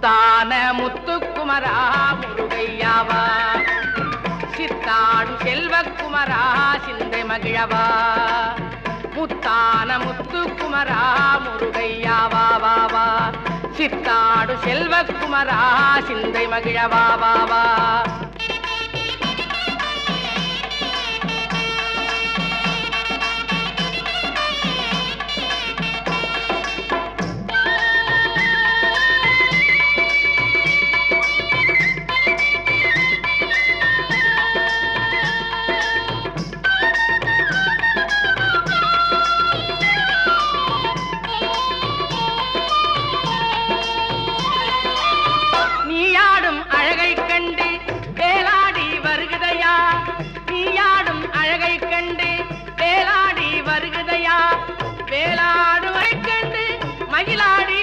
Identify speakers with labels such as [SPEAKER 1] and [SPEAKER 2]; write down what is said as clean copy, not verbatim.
[SPEAKER 1] முத்தான முத்துக்குமரா முருகையாவா, சித்தாடு செல்வக்குமரா சிந்தை மகிழவா. முத்தான முத்துக்குமரா முருகையாவா வாவா, சித்தாடு செல்வக்குமரா சிந்தை மகிழவா வாவா. நீயாடும் அழகை கண்டு வேலாடி வருகுதையா, நீயாடும் அழகை கண்டு வேலாடி வருகுதையா, வேலாடுவை கண்டு மகிழாடி